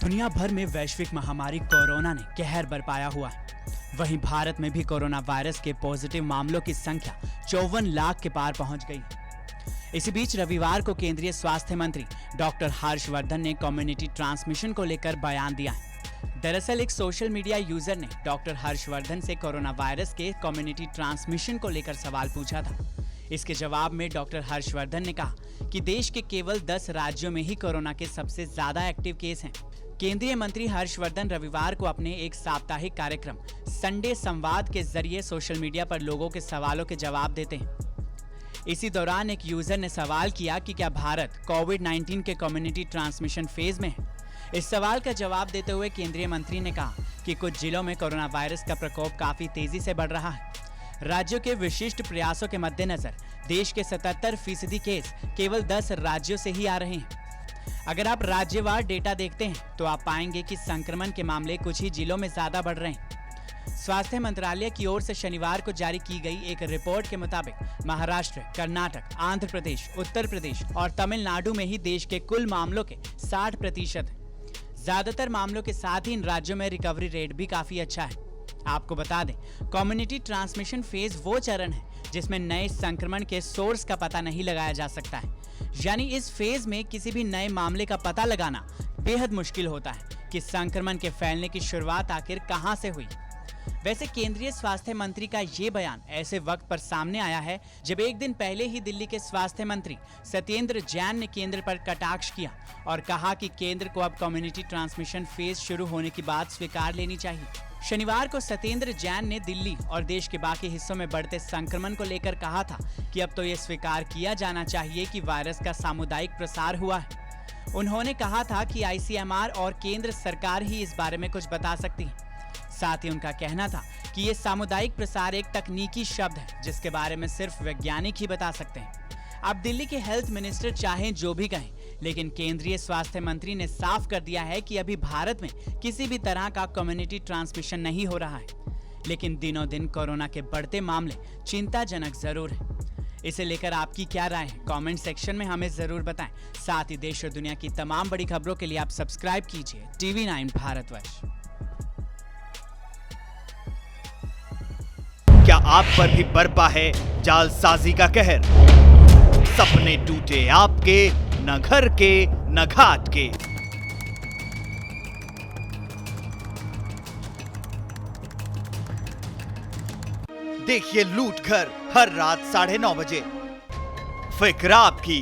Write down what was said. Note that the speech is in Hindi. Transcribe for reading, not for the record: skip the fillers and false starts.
दुनिया भर में वैश्विक महामारी कोरोना ने कहर बरपाया हुआ है। वहीं भारत में भी कोरोना वायरस के पॉजिटिव मामलों की संख्या 54 लाख के पार पहुंच गई। इसी बीच रविवार को केंद्रीय स्वास्थ्य मंत्री डॉक्टर हर्षवर्धन ने कम्युनिटी ट्रांसमिशन को लेकर बयान दिया है। दरअसल एक सोशल मीडिया यूजर ने डॉक्टर हर्षवर्धन से कोरोना वायरस के कम्युनिटी ट्रांसमिशन को लेकर सवाल पूछा था। इसके जवाब में डॉक्टर हर्षवर्धन ने कहा कि देश के केवल 10 राज्यों में ही कोरोना के सबसे ज्यादा एक्टिव केस हैं। केंद्रीय मंत्री हर्षवर्धन रविवार को अपने एक साप्ताहिक कार्यक्रम संडे संवाद के जरिए सोशल मीडिया पर लोगों के सवालों के जवाब देते हैं। इसी दौरान एक यूजर ने सवाल किया कि क्या भारत कोविड-19 के कम्युनिटी ट्रांसमिशन फेज में है। इस सवाल का जवाब देते हुए केंद्रीय मंत्री ने कहा कि कुछ जिलों में कोरोना वायरस का प्रकोप काफी तेजी से बढ़ रहा है। राज्यों के विशिष्ट प्रयासों के मद्देनजर देश के 77% केस केवल 10 राज्यों से ही आ रहे हैं। अगर आप राज्यवार डेटा देखते हैं तो आप पाएंगे कि संक्रमण के मामले कुछ ही जिलों में ज्यादा बढ़ रहे हैं। स्वास्थ्य मंत्रालय की ओर से शनिवार को जारी की गई एक रिपोर्ट के मुताबिक महाराष्ट्र, कर्नाटक, आंध्र प्रदेश, उत्तर प्रदेश और तमिलनाडु में ही देश के कुल मामलों के 60% है। ज्यादातर मामलों के साथ ही इन राज्यों में रिकवरी रेट भी काफी अच्छा है। आपको बता दें, कम्युनिटी ट्रांसमिशन फेज वो चरण है जिसमें नए संक्रमण के सोर्स का पता नहीं लगाया जा सकता है। यानी इस फेज में किसी भी नए मामले का पता लगाना बेहद मुश्किल होता है कि संक्रमण के फैलने की शुरुआत आखिर कहां से हुई। वैसे केंद्रीय स्वास्थ्य मंत्री का ये बयान ऐसे वक्त पर सामने आया है जब एक दिन पहले ही दिल्ली के स्वास्थ्य मंत्री सत्येंद्र जैन ने केंद्र पर कटाक्ष किया और कहा कि केंद्र को अब कम्युनिटी ट्रांसमिशन फेज शुरू होने की बात स्वीकार लेनी चाहिए। शनिवार को सत्येंद्र जैन ने दिल्ली और देश के बाकी हिस्सों में बढ़ते संक्रमण को लेकर कहा था कि अब तो ये स्वीकार किया जाना चाहिए कि वायरस का सामुदायिक प्रसार हुआ है। उन्होंने कहा था कि आईसीएमआर और केंद्र सरकार ही इस बारे में कुछ बता सकती है। साथ ही उनका कहना था कि ये सामुदायिक प्रसार एक तकनीकी शब्द है जिसके बारे में सिर्फ वैज्ञानिक ही बता सकते हैं। अब दिल्ली के हेल्थ मिनिस्टर चाहें जो भी कहें, लेकिन केंद्रीय स्वास्थ्य मंत्री ने साफ कर दिया है कि अभी भारत में किसी भी तरह का कम्युनिटी ट्रांसमिशन नहीं हो रहा है। लेकिन दिनों दिन कोरोना के बढ़ते मामले चिंताजनक जरूर है। इसे लेकर आपकी क्या राय है, कमेंट सेक्शन में हमें जरूर बताएं। साथ ही देश और दुनिया की तमाम बड़ी खबरों के लिए आप सब्सक्राइब कीजिए TV9 भारतवर्ष। क्या आप पर भी बरपा है जालसाजी का कहर? सपने टूटे आपके, न घर के न घाट के। देखिए लूट घर हर रात 9:30 बजे। फिक्र आपकी,